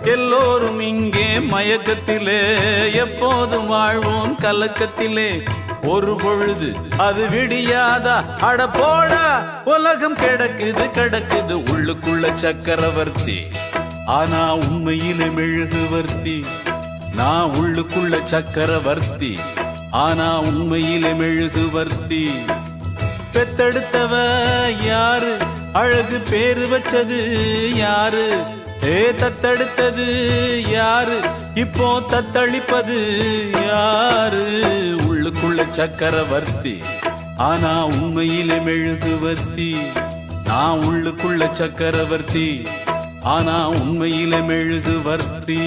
எல்லோரும் இங்கே மயக்கத்திலே, எப்போதும் வாழ்வோம் கலக்கத்திலே. ஒரு பொழுது அது விடியாதா? அட போடா, உலகம் கிடக்குது கிடக்குது உள்ளுக்குள்ள சக்கரவர்த்தி, ஆனா உண்மையிலே மெழுகுவர்த்தி. நான் உள்ளுக்குள்ள சக்கரவர்த்தி, ஆனா உண்மையிலே மெழுகுவர்த்தி. பெத்தெடுத்தவ யாரு? அழகு பேரு வச்சது யாரு? தத்தெடுத்தது யாரு? இப்போ தத்தளிப்பது யாரு? உள்ளுக்குள்ள சக்கரவர்த்தி, ஆனா உண்மையிலே மெழுகுவர்த்தி. நான் உள்ளுக்குள்ள சக்கரவர்த்தி, ஆனா உண்மையிலே மெழுகுவர்த்தி.